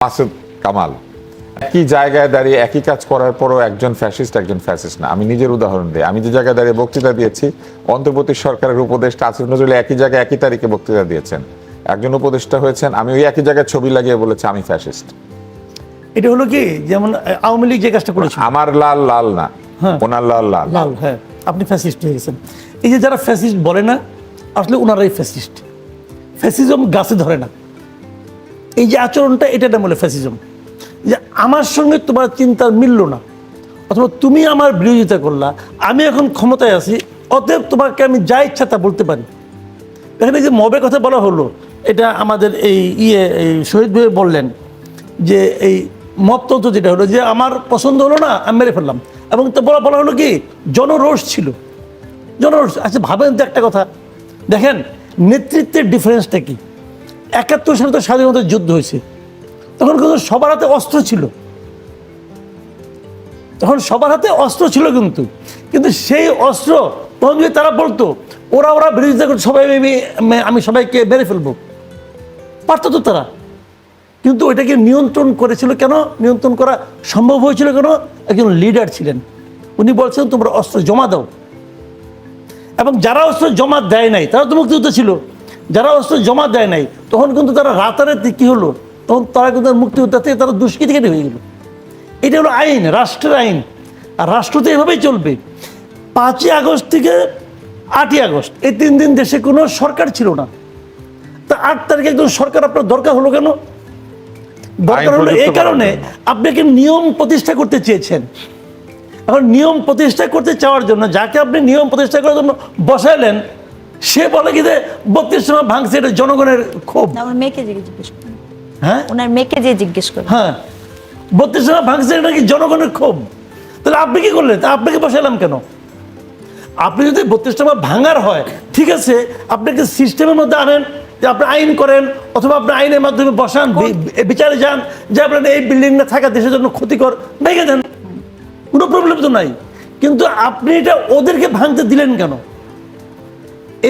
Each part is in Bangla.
মাসুদ কামাল একই জায়গায় দাঁড়িয়ে একই কাজ করার পরও একজন ফ্যাসিস্ট না। আমি নিজের উদাহরণ দিই, আমি যে জায়গায় দাঁড়িয়ে বক্তৃতা দিয়েছি, অন্তর্বর্তী সরকারের উপদেষ্টা আসিফ নজরুল একই জায়গায় একই তারিখে বক্তৃতা দিয়েছেন, একজন উপদেষ্টা হয়েছেন, আমি ওই একই জায়গায় ছবি লাগিয়ে বলেছি আমি ফ্যাসিস্ট। এটা হলো কি, যেমন আওয়ামী লীগ যে কাজটা করেছে, আমার লাল লাল না, ওনার লাল লাল লাল, হ্যাঁ, আপনি ফ্যাসিস্ট হয়ে গেছেন। এই যে যারা ফ্যাসিস্ট বলে না, আসলে ওনারাই ফ্যাসিস্ট। ফ্যাসিজম গাছে ধরে না, এই যে আচরণটা, এটা না বলে ফ্যাসিজম। যে আমার সঙ্গে তোমার চিন্তার মিলল না, অথবা তুমি আমার বিরোধিতা করলা, আমি এখন ক্ষমতায় আছি, অতএব তোমাকে আমি যা ইচ্ছা তা বলতে পারি। এখানে যে মবের কথা বলা হলো, এটা আমাদের এই শহীদ ভাই বললেন যে এই মবতন্ত্র যেটা হলো, যে আমার পছন্দ হলো না, আমি মেরে ফেললাম। এবং তো বলা হলো কি, জনরোষ ছিল, জনরোষ। আচ্ছা ভাবেন তো একটা কথা, দেখেন নেতৃত্বের ডিফারেন্সটা কি। ৭১ সালে তো স্বাধীনতার যুদ্ধ হয়েছে, তখন কিন্তু সবার হাতে অস্ত্র ছিল, তখন সবার হাতে অস্ত্র ছিল, কিন্তু সেই অস্ত্র তখন যদি তারা বলতো ওরা বিরোধিতা করে সবাই আমি সবাইকে মেরে ফেলবো, পারত তো তারা। কিন্তু ওইটাকে নিয়ন্ত্রণ করেছিল কেন, নিয়ন্ত্রণ করা সম্ভব হয়েছিল কেন? একজন লিডার ছিলেন, উনি বলছেন তোমরা অস্ত্র জমা দাও। এবং যারা অস্ত্র জমা দেয় নাই তারা তো মুক্তিযুদ্ধ ছিল, যারা অস্ত্র জমা দেয় নাই তখন কিন্তু তারা রাতারাতি কি হলো, তখন তারা কিন্তু মুক্তিযোদ্ধা থেকে তারা দুষ্কৃতিকারী হয়ে গেল। এটা হলো আইন, রাষ্ট্রের আইন, আর রাষ্ট্র তো এভাবেই চলবে। ৫ই আগস্ট থেকে ৮ই আগস্ট এই ৩ দিন দেশে কোনো সরকার ছিল না, তা ৮ তারিখে একজন সরকার আপনার দরকার হলো কেন? দরকার হলো এই কারণে আপনি কি নিয়ম প্রতিষ্ঠা করতে চেয়েছেন। এখন নিয়ম প্রতিষ্ঠা করতে চাওয়ার জন্য যাকে আপনি নিয়ম প্রতিষ্ঠা করার জন্য বসাইলেন, সে বলে কি যে ৩২ সময় ভাঙছে, এটা জনগণের ক্ষোভ। আমার মেয়েকে জিজ্ঞেস করেন, হ্যাঁ, ওনার মেয়েকে যে জিজ্ঞেস করেন, হ্যাঁ ৩২ সময় ভাঙছে, এটা কি জনগণের ক্ষোভ? তাহলে আপনি কি করলেন? তা আপনাকে বসাইলাম কেন? আপনি যদি ৩২ সময় ভাঙার হয়, ঠিক আছে, আপনাকে সিস্টেমের মধ্যে আনেন, যে আপনি আইন করেন, অথবা আপনি আইনের মাধ্যমে বসান, বিচারে যান, যে আপনার এই বিল্ডিংটা থাকা দেশের জন্য ক্ষতিকর, ভেঙে দেন, কোনো প্রবলেম তো নাই। কিন্তু আপনি এটা ওদেরকে ভাঙতে দিলেন কেন?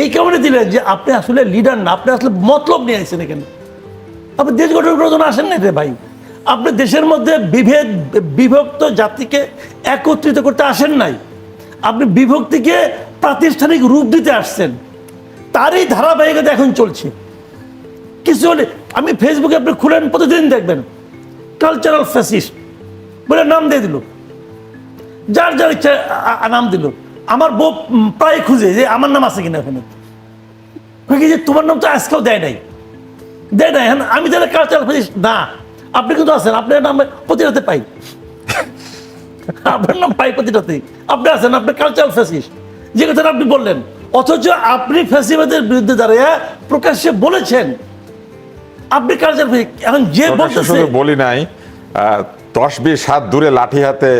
এই কারণে দিলেন যে আপনি আসলে লিডার না, আপনি আসলে মতলব নিয়ে আসছেন এখানে। আপনি দেশ গঠন করার জন্য আসেন না রে ভাই, আপনি দেশের মধ্যে বিভক্ত জাতিকে একত্রিত করতে আসেন নাই, আপনি বিভক্তিকে প্রাতিষ্ঠানিক রূপ দিতে আসছেন। তারই ধারাবাহিকতা এখন চলছে। কিছু হলে আমি ফেসবুকে আপনি খুলেন, প্রতিদিন দেখবেন কালচারাল ফ্যাসিস্ট বলে নাম দিয়ে দিল, যার যার ইচ্ছা নাম দিল। আমার বউ প্রায় খুঁজে যে আমার নাম আছে কিনা ওখানে, যে তোমার নাম তো আজকেও দেয় নাই। আমি তাহলে কালচারাল ফ্যাসিস্ট না, আপনি কিন্তু আছেন, আপনার নাম প্রতিটাতে পাই, আপনার নাম পাই প্রতিটাতে, আপনি আছেন, আপনি কালচারাল ফ্যাসিস্ট, যে কথা আপনি বললেন। অথচ আপনি ফ্যাসিবাদের বিরুদ্ধে দাঁড়িয়ে প্রকাশ্যে বলেছেন আপনি কালচারাল ফ্যাসিস্ট। এখন যে বলতেছে, বলি নাই ১০-২০ হাত দূরে লাঠি হাতে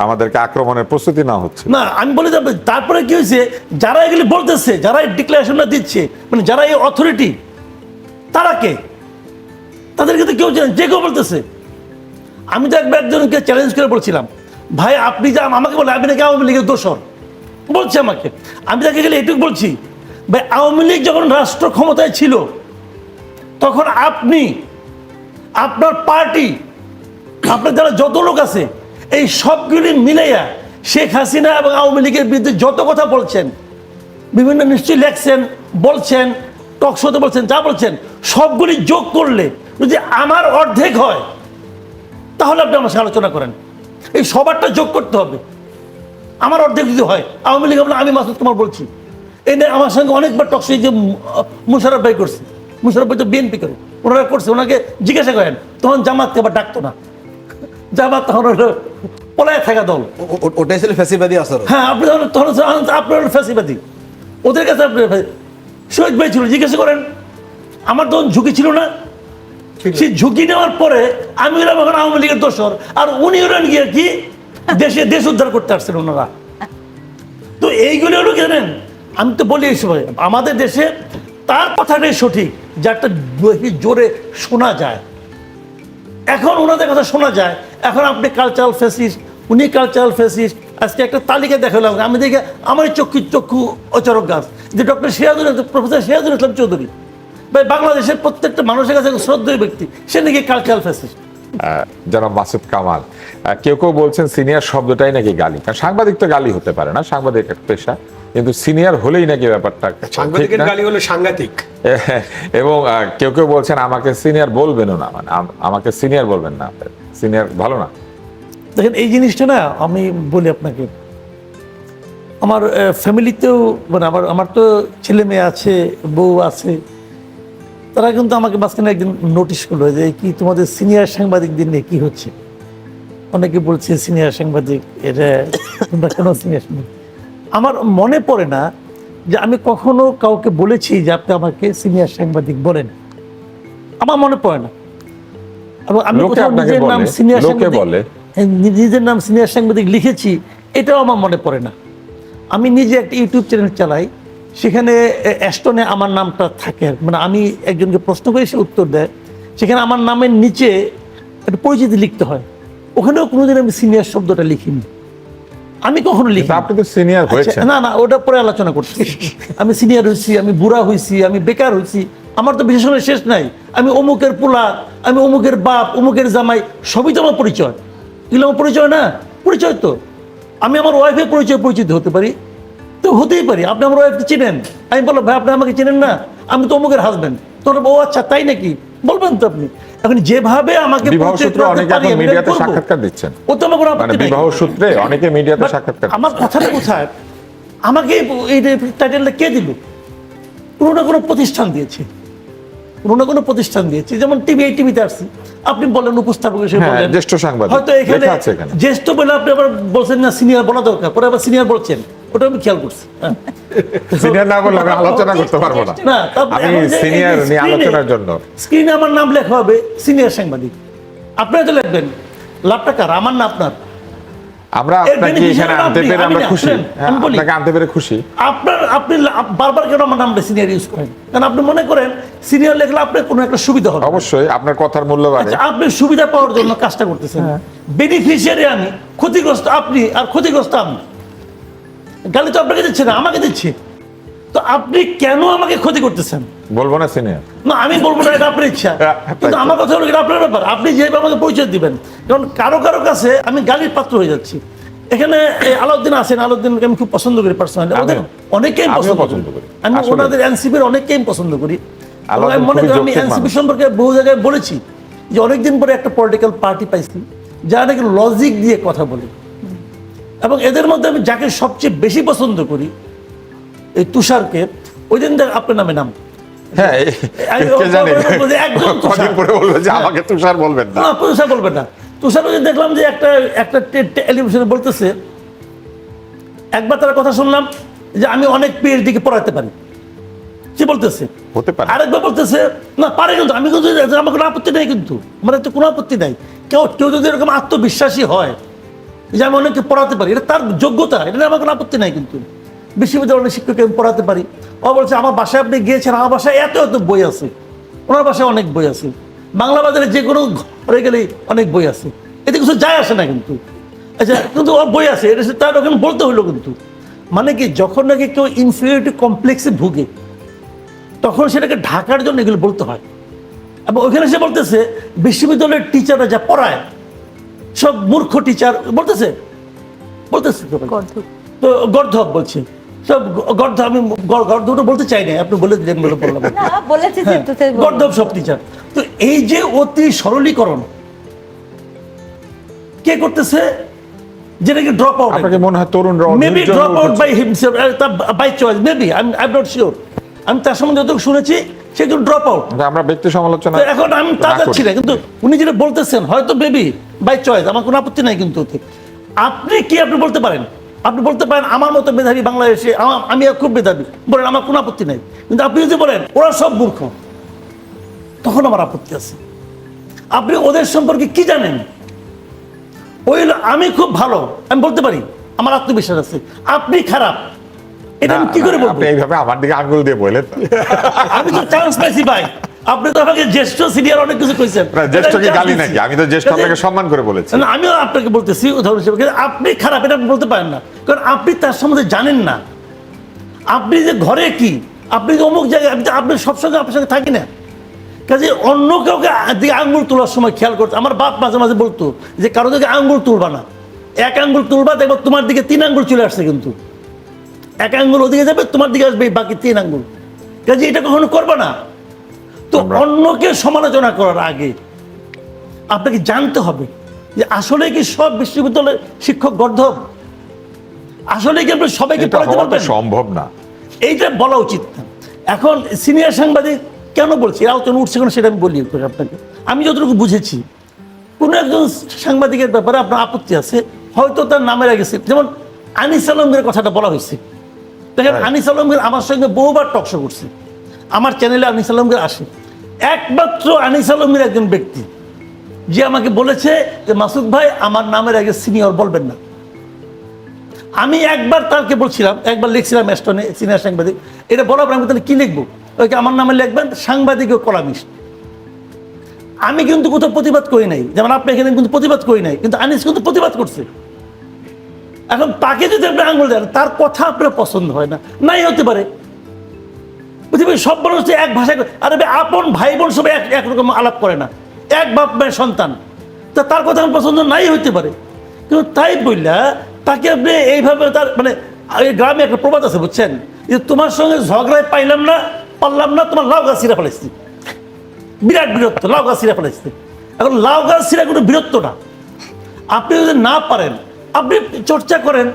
আমাদেরকে আক্রমণের প্রস্তুতি না হচ্ছে না, আমি বলে যাবো। তারপরে কি হয়েছে, যারা এগুলি বলতেছে, যারা এই ডিক্লারেশনটা দিচ্ছে, মানে যারা এই অথরিটি, তারা কে? তাদেরকে তো কেউ যে কেউ বলতেছে। আমি তো একজনকে চ্যালেঞ্জ করে বলছিলাম, ভাই আপনি যা আমাকে বলে আপনি নাকি আওয়ামী লীগের দোষর বলছে আমাকে। আমি তাকে গেলে এটুকু বলছি, ভাই আওয়ামী লীগ যখন রাষ্ট্র ক্ষমতায় ছিল, তখন আপনি, আপনার পার্টি, আপনার যারা যত লোক আছে, এই সবগুলি মিলাইয়া শেখ হাসিনা এবং আওয়ামী লীগের বিরুদ্ধে যত কথা বলছেন, বিভিন্ন নিশ্চয়ই লেখছেন, বলছেন, টকশোতে বলছেন, যা বলছেন, সবগুলি যোগ করলে যদি আমার অর্ধেক হয়, তাহলে আপনি আমার সাথে আলোচনা করেন। এই সবারটা যোগ করতে হবে। আমার অর্ধেক যদি হয়, আওয়ামী লীগ, আমি মাসুদ কুমার বলছি, এই নিয়ে আমার সঙ্গে অনেকবার টকশো, যে মুশারফ ভাই করছে, মুশারফ ভাই তো বিএনপি করে, ওনারা করছে, ওনাকে জিজ্ঞাসা করেন, তখন জামাতকে আবার ডাকতো না, জামাত তখন পলায় থাকা দল, ওটাই ছিল ফ্যাসিবাদী আসর। হ্যাঁ, আপনি তখন আপনার ফ্যাসিবাদী, ওদের কাছে আপনি শহীদ ভাই ছিল, জিজ্ঞাসা করেন। আমার তখন ঝুঁকি ছিল না, সেই ঝুঁকি নেওয়ার পরে আমি হলাম এখন আওয়ামী লীগের দোষর, আর উনি হলেন গিয়ে কি দেশ উদ্ধার করতে আসছেন ওনারা। তো এইগুলি হলো কি জানেন, আমি তো বলি এই সময় আমাদের দেশে তার কথাটাই সঠিক, যে একটা জোরে শোনা যায়। এখন ওনাদের কথা শোনা যায়, এখন আপনি কালচারাল ফ্যাসিস্ট, উনি কালচারাল ফ্যাসিস্ট। আজকে একটা তালিকা দেখালাম, আমি দেখে আমার চক্ষু অচারক গাছ, যে ডক্টর প্রফেসর সিরাজুল ইসলাম চৌধুরী, ভাই বাংলাদেশের প্রত্যেকটা মানুষের কাছে শ্রদ্ধেয় ব্যক্তি, সে নাকি কালচারাল ফ্যাসিস্ট। জনাব মাসুদ কামাল, কেউ কেউ বলছেন সিনিয়র শব্দটাই নাকি গালি, কারণ সাংবাদিক তো গালি হতে পারে না, সাংবাদিক একটা পেশা, কিন্তু সিনিয়র হলেই নাকি ব্যাপারটা ঠিক সাংবাদিকের না? গালি হলো সাংঘাতিক। এবং কেউ কেউ বলছেন আমাকে সিনিয়র বলবেনও না, মানে আমাকে সিনিয়র বলবেন না, সিনিয়র ভালো না। দেখেন এই জিনিসটা না আমি বলি আপনাকে, আমার ফ্যামিলিতেও মানে আমার তো ছেলে মেয়ে আছে, বউ আছে, তারা কিন্তু আমাকে মাঝখানে একদিন নোটিশ করলো যে কি তোমাদের সিনিয়র সাংবাদিকদের নিয়ে কি হচ্ছে। অনেকে বলছে সিনিয়র সাংবাদিক, এটা তোমরা কেন সিনিয়র সাংবাদিক। আমার মনে পড়ে না যে আমি কখনো কাউকে বলেছি যে আপনি আমাকে সিনিয়র সাংবাদিক বলেন, আমার মনে পড়ে না। এবং আমি লোকে কোথাও আপনাকে নিজের নাম বলে, সিনিয়র লোকে সাংবাদিক বলে। নিজের নাম সিনিয়র সাংবাদিক লিখেছি, এটাও আমার মনে পড়ে না। আমি নিজে একটা ইউটিউব চ্যানেল চালাই, সেখানে অ্যাস্টনে আমার নামটা থাকে, মানে আমি একজনকে প্রশ্ন করে সে উত্তর দেয়, সেখানে আমার নামের নিচে একটা পরিচিতি লিখতে হয়, ওখানেও কোনোদিন আমি সিনিয়র শব্দটা লিখিনি, আমি কখনো লিখি। কিন্তু আপনি তো সিনিয়র হয়েছেন। না না, ওটা পরে আলোচনা করছি। আমি সিনিয়র হয়েছি, আমি বুড়া হয়েছি, আমি বেকার হয়েছি, আমার তো বিশেষণের শেষ নাই। আমি অমুকের পোলা, আমি অমুকের বাপ, অমুকের জামাই, সবই তো আমার পরিচয়। এগুলো আমার পরিচয় না? পরিচয় তো। আমি আমার ওয়াইফের পরিচিত হতে পারি, তো হতেই পারি। আপনি আমার ওয়াইফকে চিনেন, আমি বললাম ভাই আপনি আমাকে চিনেন না, আমি তো অমুকের হাজবেন্ড। তোর ও আচ্ছা তাই নাকি বলবেন তো আপনি। এখন যেভাবে আমাকে বিবাহ সূত্রে অনেকে এখন মিডিয়াতে সাক্ষাৎকার দিচ্ছেন, ও তো আমার কোনো মানে আপত্তি নাই। বিবাহ সূত্রে অনেকে মিডিয়াতে But সাক্ষাৎকার আমার কথাটা কোথায়, আমাকে এই টাইটেলটা কে দিল? কোনো না কোনো প্রতিষ্ঠান দিয়েছে, কোনো না কোনো প্রতিষ্ঠান দিয়েছে। যেমন টিভিতে আসছি, আপনি বলেন উপস্থাপক হিসেবে হ্যাঁ, বলেন, জ্যেষ্ঠ সাংবাদিক হয়তো এখানে লেখা আছে এখানে। জ্যেষ্ঠ বলে আপনি আবার বলছেন না সিনিয়র বলা দরকার, পরে আবার সিনিয়র বলছেন, ওটা আমি খেয়াল করছি। হ্যাঁ। সিনিয়র না বললে আমি আলোচনা করতে পারবো না। না, তারপরে আমি এখন যে এই যে সিনিয়র নিয়ে screen-এ- আলোচনার জন্য স্ক্রিনে আমার নাম লেখা হবে সিনিয়র সাংবাদিক, আপনারা তো লিখবেন, লাভটা কার, আমার না আপনার? আমরা এর আপনাকে beneficiary এখানে আনতে আপনি, পেরে আমি আমরা না, খুশি। শুনেন, হ্যাঁ, আমি বলি। আপনাকে আনতে পেরে খুশি। আপনি বারবার কেন আমার নামটা সিনিয়র ইউজ করেন? কারণ আপনি মনে করেন সিনিয়র লিখলে আপনার কোনো একটা সুবিধা হবে। অবশ্যই আপনার কথার মূল্য বাড়ে। আচ্ছা, আপনি সুবিধা পাওয়ার জন্য কাজটা করতেছেন, বেনিফিশিয়ারি আমি, ক্ষতিগ্রস্ত আপনি, আর ক্ষতিগ্রস্ত আমি। গালি তো আপনাকে দিচ্ছে না, আমাকে দিচ্ছে। তো আপনি কেন আমাকে ক্ষতি করতেছেন? বলবো না সিনিয়র। না আমি বলবো না, এটা আপনার ইচ্ছা, কিন্তু আমার কথা হলো এটা আপনার ব্যাপার, আপনি যেভাবে আমাকে পরিচয় দিবেন। কারণ কারো কারো কাছে আমি গালির পাত্র হয়ে যাচ্ছি। এখানে আলাউদ্দিন আছেন, আলাউদ্দিনকে আমি খুব পছন্দ করি পার্সোনালি, ওদের অনেকেই আমিও পছন্দ পছন্দ করি, করি। আমি আসলে। ওনাদের এনসিপির অনেককেই পছন্দ করি। এবং আলাউদ্দিন আমি মনে খুবই করি আমি যৌক্তিক এনসিপি মানুষ। সম্পর্কে বহু জায়গায় বলেছি যে অনেকদিন পরে একটা পলিটিক্যাল পার্টি পাইছি যারা নাকি লজিক দিয়ে কথা বলে, এবং এদের মধ্যে আমি যাকে সবচেয়ে বেশি পছন্দ করি এই তুষারকে, ওই দিন দেখ আপনার নামে নাম হ্যাঁ, আমি কে জানে একদম তুষার। কদিন পরে বলবে যে আমাকে তুষার বলবেন না। না তুষার বলবেন না। তুষার ওই যে দেখলাম যে একটা টেলিভিশনে বলতেছে, একবার তার কথা শুনলাম যে আমি অনেক পিএইচডি কে পড়াতে পারি, সে বলতেছে। হতে পারে। আরেকবার বলতেছে না পারে, কিন্তু আমি কিন্তু আমার কোনো আপত্তি নাই, কিন্তু আমার তো কোনো আপত্তি নাই। কেউ যদি এরকম আত্মবিশ্বাসী হয় যে আমি অনেককে পড়াতে পারি, এটা তার যোগ্যতা, এটা নিয়ে আমার কোনো আপত্তি নাই। কিন্তু বিশ্ববিদ্যালয়ের অনেক শিক্ষককে আমি পড়াতে পারি। ও বলছে আমার বাসায় আপনি গিয়েছেন, আমার বাসায় এত এত বই আছে, ওনার বাসায় অনেক বই আছে, বাংলা বাজারে যে কোনো ঘরে গেলেই অনেক বই আছে, এতে কিছু যায় আসে না। কিন্তু আচ্ছা, কিন্তু ওর বই আছে, এটা তার ওখানে বলতে হইলো। কিন্তু মানে কি, যখন নাকি কেউ ইনফিরিয়রিটি কমপ্লেক্সে ভুগে, তখন সেটাকে ঢাকার জন্য এগুলো বলতে হয়। এবং ওইখানে সে বলতেছে বিশ্ববিদ্যালয়ের টিচাররা যা পড়ায় সব মূর্খ টিচার, বলতেছে তো গর্ধব বলছে সব গর্ধব। আমি গর্ধবটা বলতে চাই না, আপনি বলে দিলেন বলে বললাম। না বলেছে যে হ্যাঁ, তো তাই বলবো। গর্ধব সব টিচার। তো এই যে অতি সরলীকরণ কে করতেছে, যেটাকে ড্রপ আউট, আপনাকে মনে হয় তরুণরা মেবি অধৈর্য ড্রপ হয়ে আউট উঠেছে? By himself, by choice, maybe I'm not sure. আমি তার সম্বন্ধে যতটুকু শুনেছি সে কিন্তু ড্রপ আউট। আমরা ব্যক্তি সমালোচনা তো এখন আমি তা না করি। যাচ্ছি না, কিন্তু উনি যেটা বলতেছেন হয়তো বেবি বাই চয়েস, আমার কোনো আপত্তি নাই। কিন্তু ওতে আপনি কি আপনি বলতে পারেন, আপনি বলতে পারেন আমার মতো মেধাবী বাংলাদেশে আমি খুব মেধাবী, বলেন আমার কোনো আপত্তি নাই। কিন্তু আপনি যদি বলেন ওরা সব মূর্খ, তখন আমার আপত্তি আছে। আপনি ওদের সম্পর্কে কি জানেন? ওই আমি খুব ভালো, আমি বলতে পারি, আমার আত্মবিশ্বাস আছে। আপনি খারাপ, এটা আমি না, কি করে না, বলবো? আপনি এইভাবে আমার দিকে আঙ্গুল দিয়ে বললেন। আমি তো চান্স পাইছি ভাই, আপনি তো আমাকে জ্যেষ্ঠ সিনিয়র অনেক কিছু কইছেন। না, জ্যেষ্ঠ কি এটা গালি chance নাকি? দিচ্ছি। আমি তো জ্যেষ্ঠ আপনাকে সম্মান করে বলেছি। না, আমিও আপনাকে বলতেছি উদাহরণ হিসেবে, কিন্তু আপনি খারাপ এটা আপনি বলতে পারেন না, কারণ আপনি তার সম্বন্ধে জানেন না। আপনি যে ঘরে কি, আপনি অমুক জায়গায় আপনি সবসময় আপনার সঙ্গে থাকি না, কাজে অন্য কাউকে দিকে আঙ্গুল তোলার সময় খেয়াল করতে আমার বাপ মাঝে মাঝে বলতো যে কারো দিকে আঙ্গুল তুলবা না, এক আঙ্গুল তুলবা দেখবো তোমার দিকে 3 আঙ্গুল চলে আসছে, কিন্তু এক আঙ্গুল ওদিকে যাবে তোমার দিকে আসবে বাকি 3 আঙ্গুল, কাজে এটা কখনো করবা না। তো অন্যকে সমালোচনা করার আগে আপনাকে জানতে হবে যে আসলে কি সব বিশ্ববিদ্যালয়ের শিক্ষক গর্ধব, আসলে কি আপনি সবাইকে এটা পড়াতে হওয়া তো পারবেন? সম্ভব না। এইটা বলা উচিত না। এখন সিনিয়র সাংবাদিক কেন বলছি আলোচনা উঠছে কেন সেটা আমি বলি আপনাকে। আমি যতটুকু বুঝেছি, কোনো একজন সাংবাদিকের ব্যাপারে আপনার আপত্তি আছে, হয়তো তার নামের আগে যেমন আনিস আলমগীরের কথাটা বলা হয়েছে। দেখেন আনিস আলমগীর আমার সঙ্গে বহুবার টকশো করছে, আমার চ্যানেলে আনিস আলমগীর আসে। একমাত্র আনিস আলমগীর একজন ব্যক্তি যে আমাকে বলেছে যে মাসুদ ভাই আমার নামের আগে সিনিয়র বলবেন না। আমি একবার তাকে বলছিলাম, একবার লিখছিলাম এস্টনে সিনিয়র সাংবাদিক, এটা বলার পর আমি তাহলে কি লিখবো, ওইকে আমার নামে লিখবেন সাংবাদিক ও কলামিস্ট। আমি কিন্তু কোথাও প্রতিবাদ করি নাই, যেমন আপনি এখানে কিন্তু প্রতিবাদ করি নাই, কিন্তু আনিস কিন্তু প্রতিবাদ করছে। এখন তাকে যদি আপনি আঙুল দেন, তার কথা আপনার পছন্দ হয় না, নাই হতে পারে। পৃথিবীর সব মানুষ তো এক ভাষায়, আরে আপন ভাই বোন সবাই একরকম আলাপ করে না, এক বাপ মায়ের সন্তান, তা তার কথা আমার পছন্দ নাই হইতে পারে। কিন্তু তাই বললা তাকে আপনি এইভাবে তার মানে এই গ্রামে একটা প্রবাদ আছে বুঝছেন, যে তোমার সঙ্গে ঝগড়ায় পারলাম না তোমার লাউ গাছ ছিঁড়া ফেলাইছি, বিরাট বীরত্ব, লাউ গাছ ছিঁড়া ফেলাইছে। এখন লাউ গাছ ছিঁড়া কোনো বীরত্ব না। আপনি যদি না পারেন, আপনি চর্চা করেন,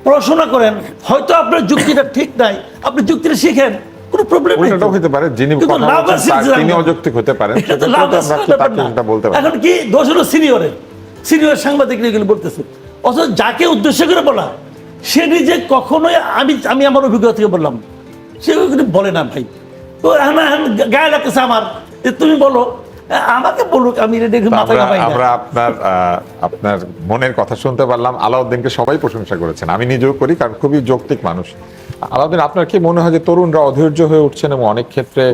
পড়াশোনা করেন, হয়তো আপনার যুক্তিটা ঠিক নাই, আপনি যুক্তিটা শিখেন, কোনো প্রবলেম নেই। ওইটাও হতে পারে, যিনি কিন্তু কথা লাউ গাছ বলছেন ছিঁড়তে তিনি যাবেন না। অযৌক্তিক হতে পারেন, এটা তো সেক্ষেত্রে লাউ তো গাছ আমরা ছিঁড়তে তাকে পারবেন না। সেটা বলতে পারি। এখন কি দোষ হলো সিনিয়র সাংবাদিক এগুলো বলতেছে, অথচ যাকে উদ্দেশ্য করে বলা সে নিজে কখনোই আমি আমার অভিজ্ঞতা থেকে বললাম সে ওইগুলো বলে না ভাই। তো গায়ে লাগতেছে আমার যে তুমি বলো, আমাকে বলুক, আমি এটা দেখে মাথা ঘামাই না। আমরা আপনার মনের কথা শুনতে পারলাম। আলাউদ্দিনকে সবাই প্রশংসা করেছেন, আমি নিজেও করি, কারণ খুবই যৌক্তিক মানুষ। আলাউদ্দিন, আপনার কি মনে হয় যে তরুণরা অধৈর্য হয়ে উঠছেন এবং অনেক ক্ষেত্রে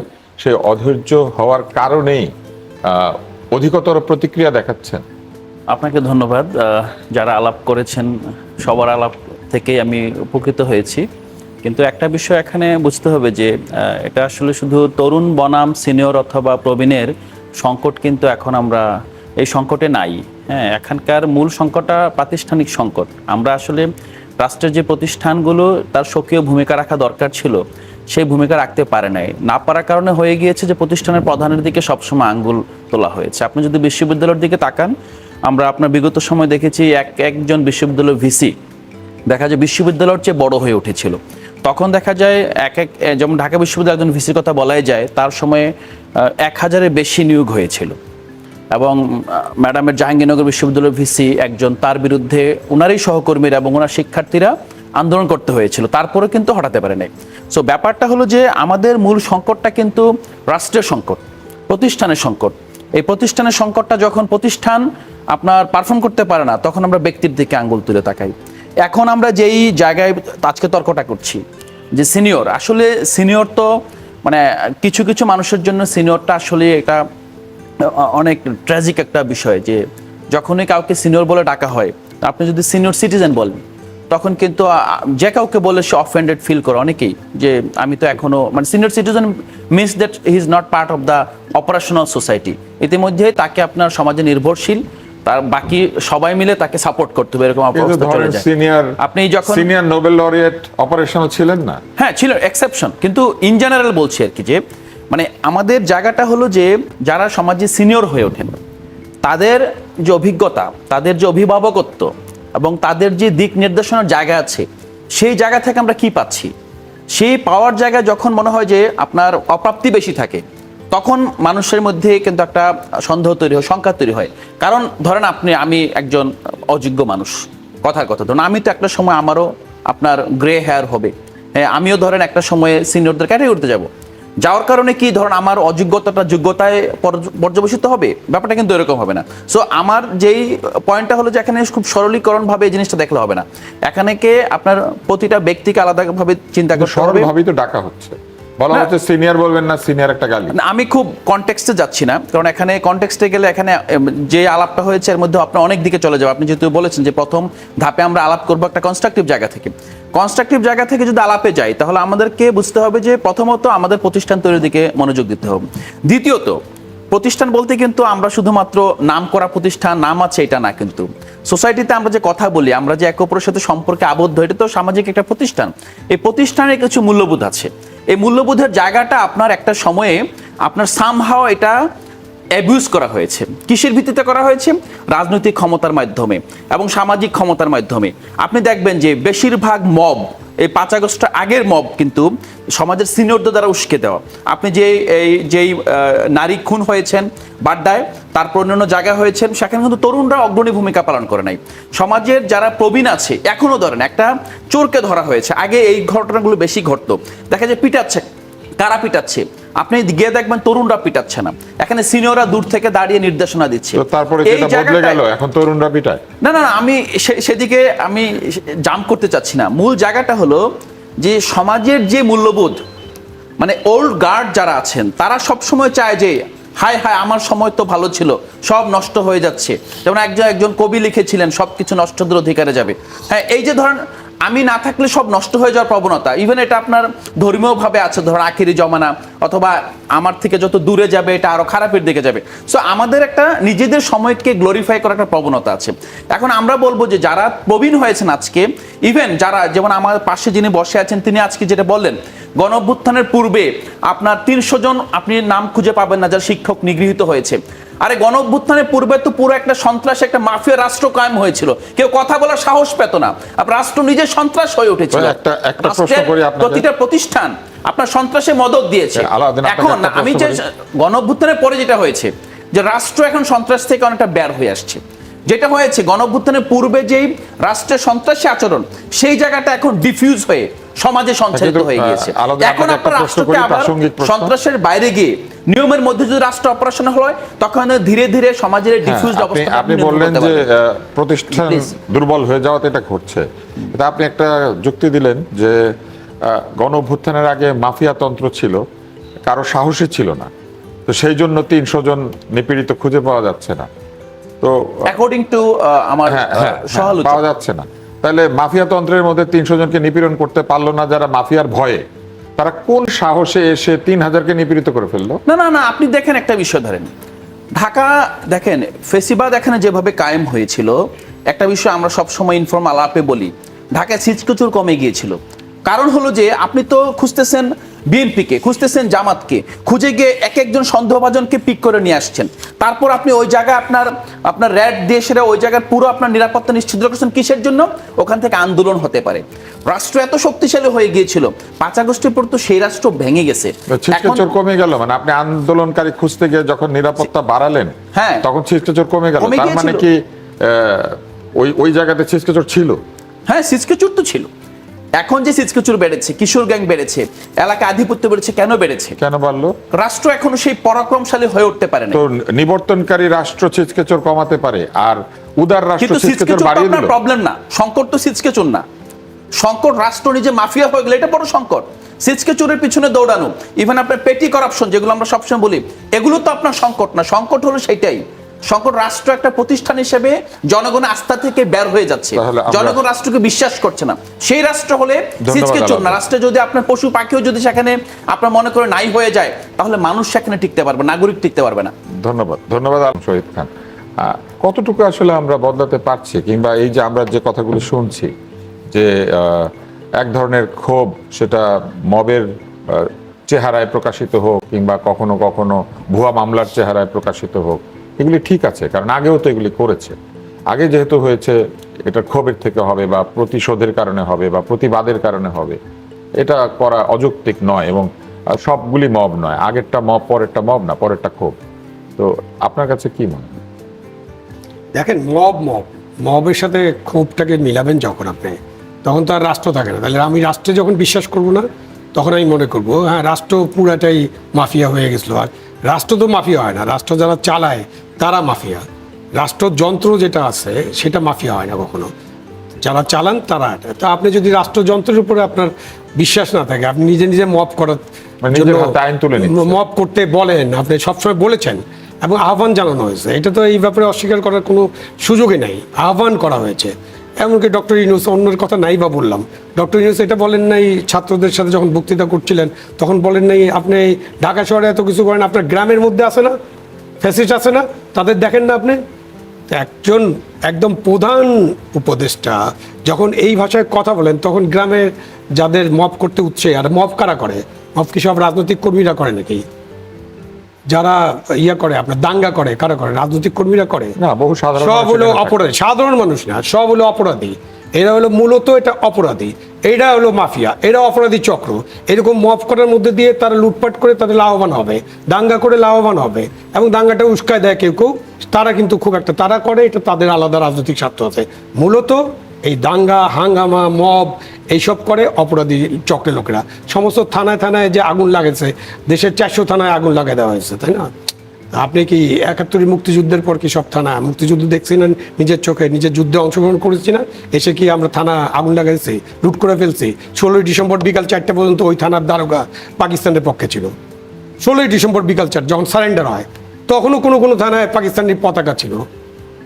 সেই অধৈর্য হওয়ার কারণেই অধিকতর প্রতিক্রিয়া দেখাচ্ছেন? আপনাকে ধন্যবাদ। যারা আলাপ করেছেন সবার আলাপ থেকেই আমি উপকৃত হয়েছি, কিন্তু একটা বিষয় এখানে বুঝতে হবে যে এটা আসলে শুধু তরুণ বনাম সিনিয়র অথবা প্রবীণের সংকট, কিন্তু এখন আমরা এই সংকটে নাই। হ্যাঁ, এখানকার মূল সংকটটা প্রাতিষ্ঠানিক সংকট। আমরা আসলে রাষ্ট্রের যে প্রতিষ্ঠানগুলো তার সক্রিয় ভূমিকা রাখা দরকার ছিল, সেই ভূমিকা রাখতে পারে নাই। না পারার কারণে হয়ে গিয়েছে যে প্রতিষ্ঠানের প্রধানের দিকে সবসময় আঙ্গুল তোলা হয়েছে। আপনি যদি বিশ্ববিদ্যালয়ের দিকে তাকান, আমরা আপনার বিগত সময় দেখেছি একজন বিশ্ববিদ্যালয় ভিসি দেখা যায় বিশ্ববিদ্যালয়ের চেয়ে বড় হয়ে উঠেছিল। তখন দেখা যায় যেমন ঢাকা বিশ্ববিদ্যালয়ের একজন ভিসির কথা বলাই যায়, তার সময়ে 1000-এর বেশি নিয়োগ হয়েছিল। এবং ম্যাডামের জাহাঙ্গীরনগর বিশ্ববিদ্যালয়ের ভিসি একজন, তার বিরুদ্ধে ওনারই সহকর্মীরা এবং ওনার শিক্ষার্থীরা আন্দোলন করতে হয়েছিল, তারপরে কিন্তু হটাতে পারে নাই। সো ব্যাপারটা হলো যে আমাদের মূল সংকটটা কিন্তু রাষ্ট্রের সংকট, প্রতিষ্ঠানের সংকট। এই প্রতিষ্ঠানের সংকটটা যখন প্রতিষ্ঠান আপনার পারফর্ম করতে পারে না, তখন আমরা ব্যক্তির দিকে আঙ্গুল তুলে তাকাই। এখন আমরা যেই জায়গায় আজকে তর্কটা করছি যে সিনিয়র, আসলে সিনিয়র তো মানে কিছু কিছু মানুষের জন্য সিনিয়রটা আসলে এটা অনেক ট্র্যাজিক একটা বিষয়, যে যখনই কাউকে সিনিয়র বলে ডাকা হয়, আপনি যদি সিনিয়র সিটিজেন বলেন, তখন কিন্তু যে কাউকে বলে সে অফেন্ডেড ফিল করে অনেকেই, যে আমি তো এখনো মানে senior citizen means that he is not part of the operational society. ইতিমধ্যে তাকে আপনার সমাজে নির্ভরশীল, তার বাকি সবাই মিলে তাকে সাপোর্ট করতে হবে, এরকম অবস্থা চলে যায়। আপনি যখন সিনিয়র নোবেল লরিয়েট অপারেশনাল ছিলেন না, হ্যাঁ ছিল এক্সেপশন, কিন্তু ইন জেনারেল বলছি আর কি, যে মানে আমাদের জায়গাটা হলো যে যারা সমাজে সিনিয়র হয়ে ওঠেন, তাদের যে অভিজ্ঞতা, তাদের যে অভিভাবকত্ব এবং তাদের যে দিক নির্দেশনার জায়গা আছে, সেই জায়গা থেকে আমরা কি পাচ্ছি, সেই পাওয়ার জায়গায় যখন মনে হয় যে আপনার অপ্রাপ্তি বেশি থাকে, তখন মানুষের মধ্যে কিন্তু একটা সন্দেহ তৈরি হয়, শঙ্কা তৈরি হয়। কারণ ধরেন আমি একজন অযোগ্য মানুষ, কথার কথা ধরুন, আমি তো একটা সময় আমারও আপনার গ্রে হেয়ার হবে, হ্যাঁ আমিও ধরেন একটা সময়ে সিনিয়রদের ক্যাটাগরিতে যাব, যাওয়ার কারণে কি ধরেন আমার অযোগ্যতাটা যোগ্যতায় পর্যবেসিত হবে, ব্যাপারটা কিন্তু এরকম হবে না। সো আমার যেই পয়েন্টটা হলো যে এখানে খুব সরলীকরণভাবে এই জিনিসটা দেখলে হবে না, এখানে আপনার প্রতিটা ব্যক্তিকে আলাদাভাবে চিন্তা করতে হবে। সরলভাবেই তো ডাকা হচ্ছে। বলা হচ্ছে সিনিয়র বলবেন না, সিনিয়র একটা গালি। না, আমি খুব কনটেক্সটে যাচ্ছি না, কারণ এখানে কনটেক্সটে গেলে এখানে যে আলাপটা হয়েছে এর মধ্যে আপনার অনেক দিকে চলে যাবে। আপনি যেহেতু বলেছেন যে প্রথম ধাপে আমরা আলাপ করবো একটা কনস্ট্রাকটিভ জায়গা থেকে, কনস্ট্রাকটিভ জায়গা থেকে যদি আলাপে যাই তাহলে আমাদেরকে বুঝতে হবে যে প্রথমত আমাদের প্রতিষ্ঠান তৈরির দিকে মনোযোগ দিতে হবে। দ্বিতীয়ত, প্রতিষ্ঠান বলতে কিন্তু আমরা শুধুমাত্র নাম করা প্রতিষ্ঠান, নাম আছে এটা না, কিন্তু সোসাইটিতে আমরা যে কথা বলি, আমরা যে একে অপরের সাথে সম্পর্কে আবদ্ধ, এটা তো সামাজিক একটা প্রতিষ্ঠান। এই প্রতিষ্ঠানের কিছু মূল্যবোধ আছে। এই মূল্যবোধের জায়গাটা আপনার একটা সময়ে আপনার সামহাও এটা অ্যাবিউজ করা হয়েছে। কিসের ভিত্তিতে করা হয়েছে? রাজনৈতিক ক্ষমতার মাধ্যমে এবং সামাজিক ক্ষমতার মাধ্যমে। আপনি দেখবেন যে বেশিরভাগ মব, এই 5 আগস্টের আগের মব কিন্তু সমাজের সিনিয়রদের দ্বারা উস্কে দেওয়া। আপনি যেই নারী খুন হয়েছেন বাড্ডায়, তারপর অন্যান্য জায়গায় হয়েছেন, সেখানে কিন্তু তরুণরা অগ্রণী ভূমিকা পালন করে নাই। সমাজের যারা প্রবীণ আছে, এখনো ধরেন একটা চোরকে ধরা হয়েছে, আগে এই ঘটনাগুলো বেশি ঘটতো, দেখা যায় পিটাচ্ছে, কারা পিটাচ্ছে? আপনি গিয়ে দেখবেন তরুণরা পিটাচ্ছে না, এখানে সিনিয়ররা দূর থেকে দাঁড়িয়ে নির্দেশনা দিচ্ছে। তো তারপরে যেটা বদলে গেল, এখন তরুণরা পিটায়। না না না, আমি সেদিকে আমি জাম্প করতে চাচ্ছি না। মূল জায়গাটা হলো যে সমাজের যে মূল্যবোধ, মানে ওল্ড গার্ড যারা আছেন তারা সবসময় চায় যে হায় হায় আমার সময় তো ভালো ছিল, সব নষ্ট হয়ে যাচ্ছে। যেমন একজন কবি লিখেছিলেন সবকিছু নষ্টদের অধিকারে যাবে। হ্যাঁ, এই যে ধরেন আমি না থাকলে সব নষ্ট হয়ে যাওয়ার প্রবণতা, ইভেন এটা আপনার ধর্মীয়ভাবে আছে, ধরুন আখেরি জমানা, অথবা আমার থেকে যত দূরে যাবে এটা আরো খারাপের দিকে যাবে। সো আমাদের একটা নিজেদের সময়কে গ্লোরিফাই করার একটা প্রবণতা আছে। এখন আমরা বলবো যে যারা প্রবীণ হয়েছেন আজকে, ইভেন যারা, যেমন আমার পাশে যিনি বসে আছেন তিনি আজকে যেটা বললেন, গণঅভ্যুত্থানের পূর্বে আপনার 300 জন আপনি নাম খুঁজে পাবেন না যারা শিক্ষক নিগৃহীত হয়েছে। আরে গণঅভ্যুত্থানের পূর্বে তো পুরো একটা সন্ত্রাস, একটা মাফিয়া রাষ্ট্র কায়েম হয়েছিল, কেউ কথা বলার সাহস পেত না, রাষ্ট্র নিজে সন্ত্রাস হয়ে উঠেছিল। একটা প্রশ্ন করি আপনাকে, প্রতিটা প্রতিষ্ঠান আপনার সন্ত্রাসে মদত দিয়েছে। এখন আমি যে গণঅভ্যুত্থানের পরে যেটা হয়েছে, যে রাষ্ট্র এখন সন্ত্রাস থেকে অনেকটা বের হয়ে আসছে। যেটা হয়েছে গণঅভ্যুত্থানের পূর্বে যেই রাষ্ট্রের সন্ত্রাসী আচরণ, সেই জায়গাটা এখন ডিফিউজ হয়ে সমাজে সঞ্চারিত হয়ে গিয়েছে। এখন আপনার রাষ্ট্রকে আবার সন্ত্রাসের বাইরে গিয়ে নিয়মের মধ্যে যদি রাষ্ট্র অপারেশন হয়, তখন ধীরে ধীরে সমাজের ডিফিউজ অবস্থা। আপনি বললেন যে প্রতিষ্ঠান দুর্বল হয়ে যাওয়াতে এটা ঘটছে। এটা আপনি একটা যুক্তি দিলেন যে গণঅভ্যুত্থানের আগে মাফিয়া তন্ত্র ছিল, কারো সাহসী ছিল না, তো সেই জন্য 300 জন নিপীড়িত খুঁজে পাওয়া যাচ্ছে না। তো অ্যাকর্ডিং টু আমার সহালোচনা পাওয়া যাচ্ছে না। তাহলে মাফিয়া তন্ত্রের মধ্যে 300 জনকে নিপীড়ন করতে পারলো না যারা মাফিয়ার ভয়ে, তারা কোন সাহসে এসে 3000কে নিপীড়িত করে ফেললো? না না না, আপনি দেখেন একটা বিষয় ধরেন, ঢাকা দেখেন ফেসিবাদ এখানে যেভাবে কায়েম হয়েছিল, একটা বিষয় আমরা সবসময় ইনফর্ম আলাপে বলি, ঢাকায় ছিচকুচুর কমে গিয়েছিল। কারণ হলো যে আপনি তো খুঁজতেছেন বিএনপিকে, খুঁজতেছেন জামাতকে, খুঁজে গিয়ে এক একজন সন্দেহভাজনকে পিক করে নিয়ে আসছেন। তারপর আপনি ওই জায়গায় আপনার র্যাড দিয়ে সেটা ওই জায়গার পুরো আপনার নিরাপত্তা নিশ্চিত করছেন। কিসের জন্য? ওখান থেকে আন্দোলন হতে পারে। রাষ্ট্র এত শক্তিশালী হয়ে গিয়েছিল, 5 আগস্টের পর তো সেই রাষ্ট্র ভেঙে গেছে, ছিচকেচোর কমে গেল। মানে আপনি আন্দোলনকারী খুঁজতে গিয়ে যখন নিরাপত্তা বাড়ালেন, হ্যাঁ, তখন ছিচকেচোর কমে গেল। তার মানে কি ওই জায়গাতে ছিচকেচোর ছিল? হ্যাঁ, ছিচকেচোর তো ছিল। এখন যে ছিচকেচুর বেড়েছে, কিশোর গ্যাং বেড়েছে, এলাকায় আধিপত্য বেড়েছে, কেন বেড়েছে? কেন বাড়লো? রাষ্ট্র এখনো সেই পরাক্রমশালী হয়ে উঠতে পারে না। তো নিবর্তনকারী রাষ্ট্র ছিচকেচোর কমাতে পারে, আর উদার রাষ্ট্র ছিচকেচোর বাড়িয়ে দিল। প্রবলেম না, সংকট তো ছিচকেচোর না, সংকট রাষ্ট্র নিজে মাফিয়া হয়ে গেলে এটা বড় সংকট। ছিচকেচোরের পিছনে দৌড়ানো, ইভেন আপনার পেটি করাপশন যেগুলো আমরা সবসময় বলি, এগুলো তো আপনার সংকট না। সংকট হলো সেইটাই, সংকট রাষ্ট্র একটা প্রতিষ্ঠান হিসেবে জনগণের আস্থা থেকে বের হয়ে যাচ্ছে, জনগণ রাষ্ট্রকে বিশ্বাস করছে না। সেই রাষ্ট্র হলে ছিচকেচোর না। রাষ্ট্রে যদি আপনার পশু পাখিও যদি সেখানে আপনার মনে করে নাই হয়ে যায়, তাহলে মানুষ সেখানে টিকতে পারবে, নাগরিক টিকতে পারবে না। ধন্যবাদ শহীদ খান। কতটুকু আসলে আমরা বদলাতে পারছি, কিংবা এই যে আমরা যে কথাগুলো শুনছি যে এক ধরনের ক্ষোভ, সেটা মবের চেহারায় প্রকাশিত হোক কিংবা কখনো কখনো ভুয়া মামলার চেহারায় প্রকাশিত হোক, এগুলি ঠিক আছে, কারণ আগেও তো এগুলি করেছে। আগে যেহেতু হয়েছে, এটা ক্ষোভের থেকে হবে বা প্রতিশোধের কারণে হবে বা প্রতিবাদের কারণে হবে, এটা করা অযৌক্তিক নয়। এবং সবগুলি মব নয়, আগেরটা মব, পরেরটা মব না, পরেরটা ক্ষোভ। তো আপনার কাছে কি মনে হয়? দেখেন, মবের সাথে ক্ষোভটাকে মিলাবেন যখন আপনি, তখন তো আর রাষ্ট্র থাকে না। তাহলে আমি রাষ্ট্রে যখন বিশ্বাস করব না, তখন আমি মনে করবো হ্যাঁ রাষ্ট্র পুরাটাই মাফিয়া হয়ে গেছিলো। আর রাষ্ট্র তো মাফিয়া হয় না, রাষ্ট্র যারা চালায় তারা মাফিয়া। রাষ্ট্রযন্ত্র যেটা আছে সেটা মাফিয়া হয় না কখনো, যারা চালান তারা। তা আপনি যদি রাষ্ট্রযন্ত্রের উপরে আপনার বিশ্বাস না থাকে, আপনি নিজে নিজে মব করার মানে নিজের হাতে আইন তুলে নিচ্ছে। মব করতে বলেন, আপনি সবসময় বলেছেন এবং আহ্বান জানানো হয়েছে। এটা তো এই ব্যাপারে অস্বীকার করার কোনো সুযোগই নাই, আহ্বান করা হয়েছে। এমনকি ডক্টর ইউনূস, অন্যের কথা নাই বা বললাম, ডক্টর ইউনূস এটা বলেন নাই ছাত্রদের সাথে যখন বক্তৃতা করছিলেন, তখন বলেন নাই আপনি ঢাকা শহরে এত কিছু করেন, আপনার গ্রামের মধ্যে আছে না ফ্যাসিস্ট আছে না, তাদের দেখেন না আপনি? একজন একদম প্রধান উপদেষ্টা যখন এই ভাষায় কথা বলেন, তখন গ্রামের যাদের মব করতে উঠছে, আর মব কারা করে? মব কি সব রাজনৈতিক কর্মীরা করে নাকি? যারা ইয়া করে আপনার দাঙ্গা করে, কারা করে? রাজনৈতিক কর্মীরা করে না, বহু সাধারণ সব মানুষ হলো এখানে থাকে। অপরাধী, সাধারণ মানুষ না, সব হলো অপরাধী। এরা হলো মূলত এটা অপরাধী, এরা হলো মাফিয়া, এরা অপরাধী চক্র। এরকম মফ করার মধ্যে দিয়ে তারা লুটপাট করে তাদের লাভবান হবে, দাঙ্গা করে লাভবান হবে, এবং দাঙ্গাটা উস্কায় দেয় কেউ কেউ। তারা কিন্তু খুব একটা তারা করে, এটা তাদের আলাদা রাজনৈতিক স্বার্থ আছে। মূলত এই দাঙ্গা হাঙ্গামা মব এইসব করে অপরাধী চক্রের লোকেরা। সমস্ত থানায় থানায় যে আগুন লাগেছে, দেশের 400 থানায় আগুন লাগিয়ে দেওয়া হয়েছে, তাই না? আপনি কি 71 মুক্তিযুদ্ধের পর কি সব থানা মুক্তিযুদ্ধ দেখছেন নিজের চোখে? নিজের যুদ্ধে অংশগ্রহণ করেছি না, এসে কি আমরা থানা আগুন লাগাইছি, লুট করে ফেলছি? 16ই ডিসেম্বর বিকাল 4টা পর্যন্ত ওই থানার দারোগা পাকিস্তানের পক্ষে ছিল। 16ই ডিসেম্বর বিকাল 4 যখন সারেন্ডার হয়, তখনও কোনো কোনো থানায় পাকিস্তানের পতাকা ছিল।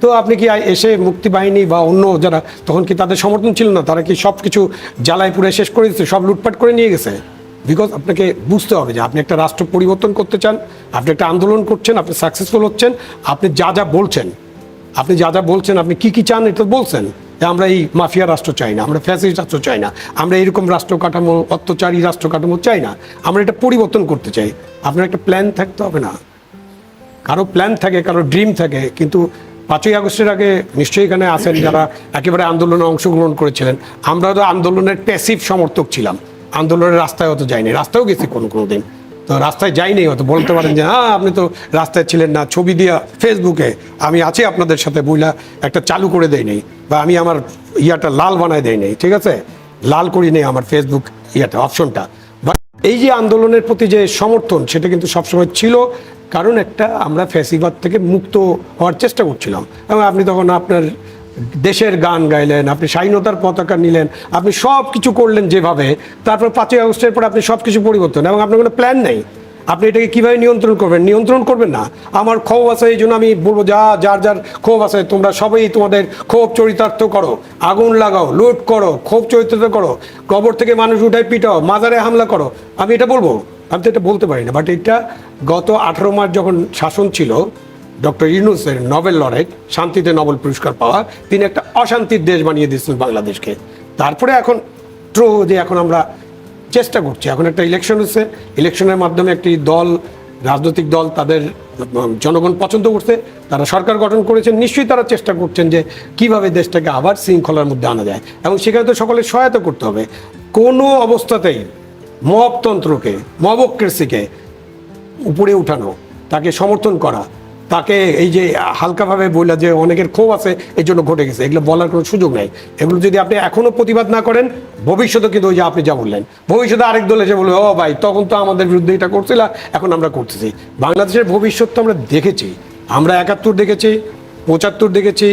তো আপনি কি এসে মুক্তি বাহিনী বা অন্য যারা, তখন কি তাদের সমর্থন ছিল না? তারা কি সব কিছু জ্বালায় পুড়ে শেষ করে দিচ্ছে, সব লুটপাট করে নিয়ে গেছে? বিকজ আপনাকে বুঝতে হবে যে আপনি একটা রাষ্ট্র পরিবর্তন করতে চান, আপনি একটা আন্দোলন করছেন, আপনি সাকসেসফুল হচ্ছেন, আপনি যা যা বলছেন, আপনি কি কি চান এটা বলছেন যে আমরা এই মাফিয়া রাষ্ট্র চাই না, আমরা ফ্যাসিস্ট রাষ্ট্র চাই না, আমরা এরকম রাষ্ট্র কাঠামো, অত্যাচারী রাষ্ট্র কাঠামো চাই না, আমরা এটা পরিবর্তন করতে চাই। আপনার একটা প্ল্যান থাকতে হবে না? কারো প্ল্যান থাকে, কারো ড্রিম থাকে, কিন্তু 5ই আগস্টের আগে নিশ্চয়ই এখানে আছেন যারা একেবারে আন্দোলনে অংশগ্রহণ করেছিলেন। আমরা তো আন্দোলনের প্যাসিভ সমর্থক ছিলাম, আন্দোলনের রাস্তায় হয়তো যাইনি, রাস্তায়ও গেছি কোনো কোনো দিন, তো রাস্তায় যাইনি, হয়তো বলতে পারেন যে হ্যাঁ আপনি তো রাস্তায় ছিলেন না, ছবি দিয়া ফেসবুকে আমি আছি আপনাদের সাথে বইলা একটা চালু করে দেই নেই, বা আমি আমার ইয়াটা লাল বানায় দেই নেই, ঠিক আছে, লাল করি নেই আমার ফেসবুক ইয়াটা অপশনটা। বাট এই যে আন্দোলনের প্রতি যে সমর্থন, সেটা কিন্তু সবসময় ছিল, কারণ একটা আমরা ফ্যাসিবাদ থেকে মুক্ত হওয়ার চেষ্টা করছিলাম। এবং আপনি তখন আপনার দেশের গান গাইলেন, আপনি স্বাধীনতার পতাকা নিলেন, আপনি সব কিছু করলেন যেভাবে, তারপর 5ই আগস্টের পর আপনি সব কিছু পরিবর্তন, এবং আপনার কোনো প্ল্যান নেই। আপনি এটাকে কীভাবে নিয়ন্ত্রণ করবেন? নিয়ন্ত্রণ করবেন না। আমার ক্ষোভ আছে, এই জন্য আমি বলবো যার যার ক্ষোভ আছে তোমরা সবাই তোমাদের ক্ষোভ চরিতার্থ করো, আগুন লাগাও, লুট করো, ক্ষোভ চরিতার্থ করো, কবর থেকে মানুষ উঠায় পিটাও, মাজারে হামলা করো। আমি এটা বলবো? আমি তো এটা বলতে পারি না। বাট এটা গত 18 মাস যখন শাসন ছিল ডক্টর ইউনূসের, নোবেল লরেট, শান্তিতে নোবেল পুরস্কার পাওয়া, তিনি একটা অশান্তির দেশ বানিয়ে দিচ্ছেন বাংলাদেশকে। তারপরে এখন ট্রু যে এখন আমরা চেষ্টা করছি, এখন একটা ইলেকশন হচ্ছে, ইলেকশনের মাধ্যমে একটি দল, রাজনৈতিক দল, তাদের জনগণ পছন্দ করছে, তারা সরকার গঠন করেছেন, নিশ্চয়ই তারা চেষ্টা করছেন যে কিভাবে দেশটাকে আবার শৃঙ্খলার মধ্যে আনা যায়, এবং সেখানে তো সকলের সহায়তা করতে হবে। কোনো অবস্থাতেই মবতন্ত্রকে, মবক্রেসিকে উপরে উঠানো, তাকে সমর্থন করা, তাকে এই যে হালকাভাবে বললা যে অনেকের ক্ষোভ আছে এই জন্য ঘটে গেছে, এগুলো বলার কোনো সুযোগ নেই। এগুলো যদি আপনি এখনো প্রতিবাদ না করেন, ভবিষ্যতে কিন্তু ওই যে আপনি যা বললেন, ভবিষ্যতে আরেক দল এসে বলবে ও ভাই তখন তো আমাদের বিরুদ্ধে এটা করছিল, এখন আমরা করতেছি। বাংলাদেশের ভবিষ্যৎ তো আমরা দেখেছি, আমরা 71 দেখেছি, 75 দেখেছি,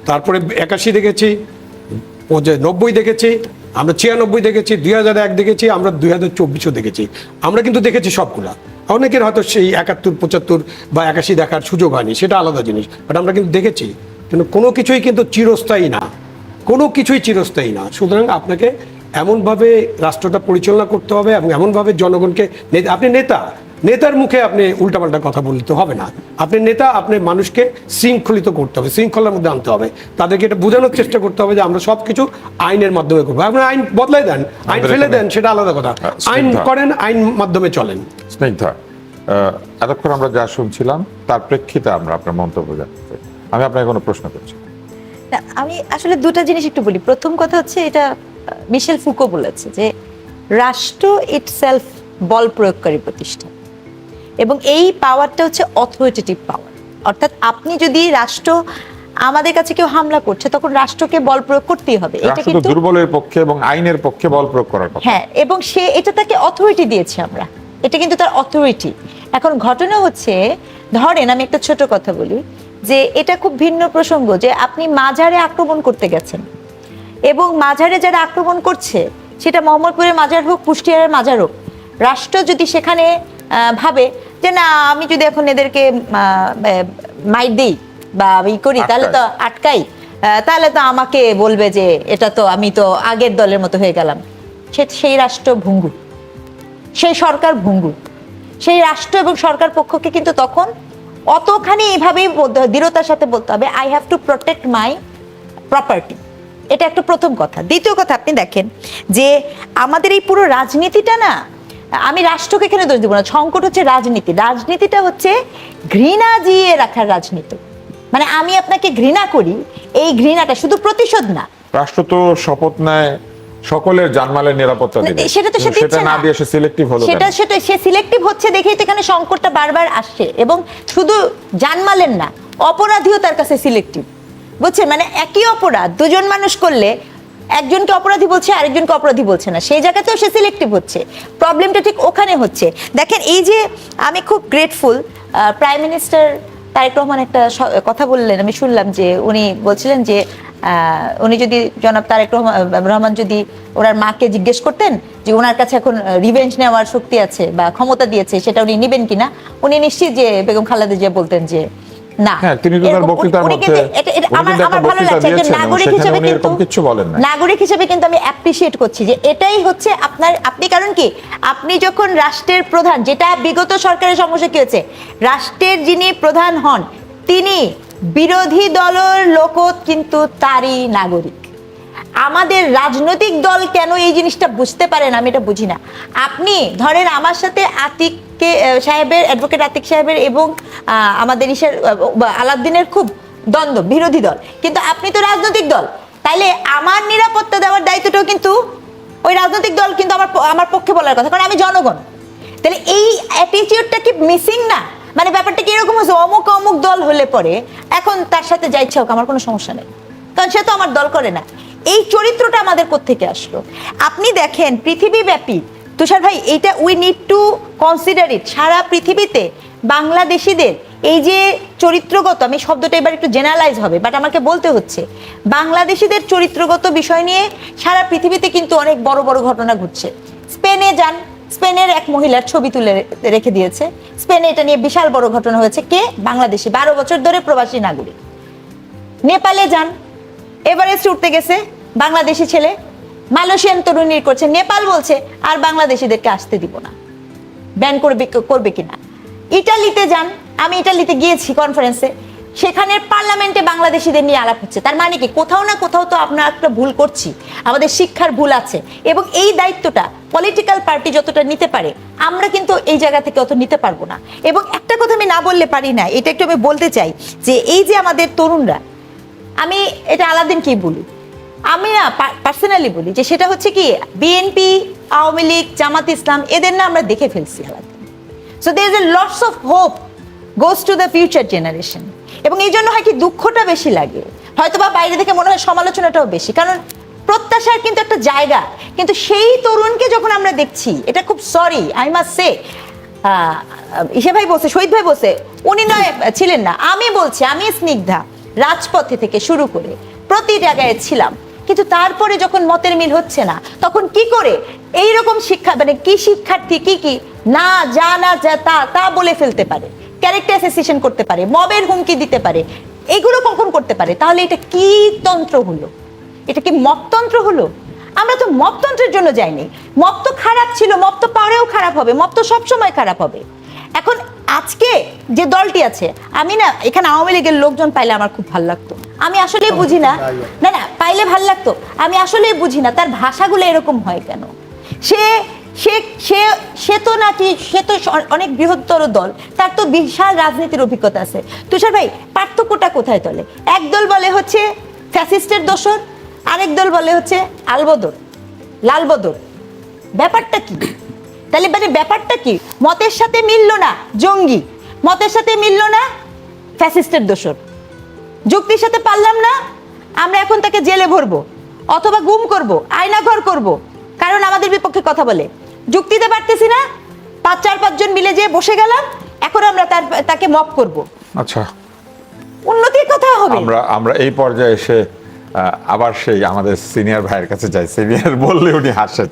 তারপরে 81 দেখেছি, 90 দেখেছি, আমরা 96 দেখেছি, 2001 দেখেছি, আমরা 2024ও দেখেছি। আমরা কিন্তু দেখেছি সবগুলা। অনেকের হয়তো সেই 71, 75 বা 81 দেখার সুযোগ হয়নি, সেটা আলাদা জিনিস, বাট আমরা কিন্তু দেখেছি। কিন্তু কোনো কিছুই কিন্তু চিরস্থায়ী না, কোনো কিছুই চিরস্থায়ী না। সুতরাং আপনাকে এমনভাবে রাষ্ট্রটা পরিচালনা করতে হবে, এবং এমনভাবে জনগণকে, আপনি নেতার মুখে আপনি উল্টাপাল্টা কথা বলতে হবে না। আপনি নেতা, আপনি মানুষকে শৃঙ্খলিত করতে হবে, শৃঙ্খলার মধ্যে আনতে হবে, তাদেরকে এটা বোঝানোর চেষ্টা করতে হবে যে আমরা সব কিছু আইনের মাধ্যমে করবো। আপনি আইন বদলাই দেন, আইন ফেলে দেন, সেটা আলাদা কথা। আইন করেন, আইন মাধ্যমে চলেন। স্নিগ্ধা, এতক্ষণ আমরা যা শুনছিলাম তার প্রেক্ষিতে আমরা আপনার মন্তব্য জানতে চাই। আমি আপনাকে কোনো প্রশ্ন করছি। না, আমি আসলে দুটো জিনিস একটু বলি। প্রথম কথা হচ্ছে, এটা মিশেল ফুকো বলেছে যে রাষ্ট্র ইটসেলফ বল প্রয়োগকারী প্রতিষ্ঠান, এবং এই পাওয়ারটা হচ্ছে অথরিটেটিভ পাওয়ার। অর্থাৎ আপনি যদি রাষ্ট্র, আমাদের কাছে কেউ হামলা করছে, তখন রাষ্ট্রকে বল প্রয়োগ করতেই হবে। এটা রাষ্ট্র তো কিন্তু দুর্বলের পক্ষে এবং আইনের পক্ষে বল প্রয়োগ করার কথা। হ্যাঁ, এবং সে এটা তাকে অথরিটি দিয়েছে আমরা, এটা কিন্তু তার অথরিটি। এখন ঘটনা হচ্ছে, ধরেন আমি একটা ছোট কথা বলি, যে এটা খুব ভিন্ন প্রসঙ্গ যে আপনি মাজারে আক্রমণ করতে গেছেন, এবং মাজারে যারা আক্রমণ করছে, সেটা মোহাম্মদপুরের মাজার হোক, কুষ্টিয়ারের মাজার হোক, রাষ্ট্র যদি সেখানে ভাবে যে না আমি যদি এখন এদেরকে মাইর দিই বা ই করি তাহলে তো আটকাই, তাহলে তো আমাকে বলবে যে এটা তো আমি তো আগের দলের মতো হয়ে গেলাম। সেই রাষ্ট্র ভঙ্গুর, সেই সরকার ভঙ্গুর। সেই রাষ্ট্র এবং সরকার পক্ষকে কিন্তু তখন অতখানি এইভাবেই দৃঢ়তার সাথে বলতে হবে I have to protect my property. এটা একটা প্রথম কথা। দ্বিতীয় কথা, আপনি দেখেন যে আমাদের এই পুরো রাজনীতিটা না, আমি রাষ্ট্রকে এখানে দোষ দিব না, সংকট হচ্ছে রাজনীতি। রাজনীতিটা হচ্ছে ঘৃণা জিয়ে রাখার রাজনীতি। মানে আমি আপনাকে ঘৃণা করি, এই ঘৃণাটা শুধু প্রতিশোধ না। রাষ্ট্র তো শপথ নেয় সকলের জানমালের নিরাপত্তা দিবে, সেটা তো সে সেটা দিচ্ছে না দিয়ে সে সিলেক্টিভ হলো কেন? সেটা সে সিলেক্টিভ হচ্ছে দেখেই তো এখানে সংকটটা বারবার আসছে। এবং শুধু জানমালের না, অপরাধীও তার কাছে সিলেক্টিভ, বুঝছেন? মানে একই অপরাধ দুজন মানুষ করলে একজনকে অপরাধী বলছে আরেকজনকে অপরাধী বলছে না, সেই জায়গাতেও সে সিলেক্টিভ হচ্ছে। প্রবলেমটা ঠিক ওখানে হচ্ছে। দেখেন এই যে আমি খুব grateful, prime minister Tarique Rahman একটা কথা বললেন, আমি শুনলাম যে উনি বলছিলেন যে উনি যদি জনাব তারেক রহমান যদি ওনার মাকে জিজ্ঞেস করতেন যে ওনার কাছে এখন রিভেঞ্জ নেওয়ার শক্তি আছে বা ক্ষমতা দিয়েছে, সেটা উনি নেবেন কিনা, উনি নিশ্চিত যে বেগম খালেদা জিয়া বলতেন যে না। হ্যাঁ, তিনি তো তার বক্তৃতার মধ্যে আমার ভালো লাগছে একজন নাগরিক হিসেবে, কিন্তু কিছু বলেন না। নাগরিক হিসেবে কিন্তু আমি অ্যাপ্রিশিয়েট করছি যে এটাই হচ্ছে আপনি কারণ কি আপনি যখন রাষ্ট্রের প্রধান, যেটা বিগত সরকারের সমস্যা কি হয়েছে, রাষ্ট্রের যিনি প্রধান হন তিনি বিরোধী দলের লোকও কিন্তু তারই নাগরিক। আমাদের রাজনৈতিক দল কেন এই জিনিসটা বুঝতে পারেন আমি এটা বুঝি না। আপনি ধরেন আমার সাথে আতিককে সাহেবের, অ্যাডভোকেট আতিক সাহেবের এবং আমাদের আলাউদ্দিনের খুব দ্বন্দ্ব, বিরোধী দল, কিন্তু আপনি তো রাজনৈতিক দল, তাইলে আমার নিরাপত্তা দেওয়ার দায়িত্বটাও কিন্তু ওই রাজনৈতিক দল কিন্তু আমার পক্ষে বলার কথা, কারণ আমি জনগণ। তাহলে এই অ্যাটিটিউডটা কি মিসিং না? মানে ব্যাপারটা কি এরকম হচ্ছে অমুক অমুক দল হলে পরে এখন তার সাথে যা ইচ্ছা হোক আমার কোনো সমস্যা নেই, কারণ সে তো আমার দল করে না। এই চরিত্রটা আমাদের কোত্থেকে আসলো? আপনি দেখেন পৃথিবীব্যাপী, তুষার ভাই, এইটা we need to consider it. সারা পৃথিবীতে বাংলাদেশিদের এই যে চরিত্রগত, আমি শব্দটা এবার একটু জেনারেলাইজ হবে বাট আমাকে বলতে হচ্ছে, বাংলাদেশিদের চরিত্রগত বিষয় নিয়ে সারা পৃথিবীতে কিন্তু অনেক বড় বড় ঘটনা ঘটছে। স্পেনে যান, স্পেনের এক মহিলার ছবি তুলে রেখে দিয়েছে, স্পেনে এটা নিয়ে বিশাল বড় ঘটনা হয়েছে। কে? বাংলাদেশি, 12 বছর ধরে প্রবাসী নাগরিক। নেপালে যান, এভারেস্ট উঠতে গেছে বাংলাদেশি ছেলে, মালয়েশিয়ান তরুণীর করছে, নেপাল বলছে আর বাংলাদেশিদেরকে আসতে দিব না, ব্যান করবে কিনা। ইটালিতে যান, আমি ইটালিতে গিয়েছি কনফারেন্সে, সেখানের পার্লামেন্টে বাংলাদেশিদের নিয়ে আলাপ হচ্ছে। তার মানে কি কোথাও না কোথাও তো আমরা একটা ভুল করছি, আমাদের শিক্ষার ভুল আছে, এবং এই দায়িত্বটা পলিটিক্যাল পার্টি যতটা নিতে পারে আমরা কিন্তু এই জায়গা থেকে অত নিতে পারবো না। এবং একটা কথা আমি না বললে পারি না, এটা একটু আমি বলতে চাই যে এই যে আমাদের তরুণরা, আমি এটা আলাদিন কি বলি, আমি না পার্সোনালি বলি যে সেটা হচ্ছে কি বিএনপি, আওয়ামী লীগ, জামাত ইসলাম, এদের না আমরা দেখে ফেলছি আলাদিন। So there is a lots of hope goes to the future generation. এবং এই জন্য হয় কি দুঃখটা বেশি লাগে, হয়তো বা বাইরে থেকে মনে হয় সমালোচনাটাও বেশি, কারণ প্রত্যাশার কিন্তু একটা জায়গা, কিন্তু সেই তরুণকে যখন আমরা দেখছি, এটা খুব সরি আই মাস্ট সে, ইসে ভাই বলছে, শহীদ ভাই বলছে, উনি নয় ছিলেন না, আমি বলছি, আমি স্নিগ্ধা রাজপথে থেকে শুরু করে প্রতি জায়গায় ছিলাম, কিন্তু তারপরে যখন মতের মিল হচ্ছে না, তখন কি করে এইরকম শিক্ষা, মানে কি শিক্ষার্থী কি না যা না যা তা বলে ফেলতে পারে, ক্যারেক্টার অ্যাসোসিয়েশন করতে পারে, মবের হুমকি দিতে পারে, এগুলো কখন করতে পারে? তাহলে এটা কি তন্ত্র হলো? এটা কি মপতন্ত্র হলো? আমরা তো মপতন্ত্রের জন্য যাইনি। মপ তো খারাপ ছিল, মপ তো পরেও খারাপ হবে, মপ তো সবসময় খারাপ হবে। এখন আজকে যে দলটি আছে, আমি না এখানে আওয়ামী লীগের লোকজন পাইলে আমার খুব ভালো লাগতো, আমি আসলেই বুঝি না, না পাইলে ভালো লাগতো, আমি আসলেই বুঝি না তার ভাষাগুলো এরকম হয় কেন। সে সে সে সে তো নাকি সে তো অনেক বৃহত্তর দল, তার তো বিশাল রাজনীতির অভিজ্ঞতা আছে। তুষার ভাই, পার্থক্যটা কোথায় তলে? এক দল বলে হচ্ছে ফ্যাসিস্টের দোসর, আরেক দল বলে হচ্ছে আলবদর, লালবদর। ব্যাপারটা কি তাহলে? মানে ব্যাপারটা কি? মতের সাথে মিলল না জঙ্গি, মতের সাথে মিলল না ফ্যাসিস্টের দোসর, যুক্তির সাথে পারলাম না, আমরা এখন তাকে জেলে ভরবো অথবা গুম করব, আয়নাঘর করব, কারণ আমাদের বিপক্ষে কথা বলে। যুক্তিতে পারতেছি না, 4-5 জন মিলে যে বসে গেলাম, এখন আমরা তাকে মপ করব। আচ্ছা, উন্নতির কথা হবে। আমরা এই পর্যায়ে এসে আবার সেই আমাদের সিনিয়র ভাইয়ের কাছে যাই। সিনিয়র বললে উনি হাসেন।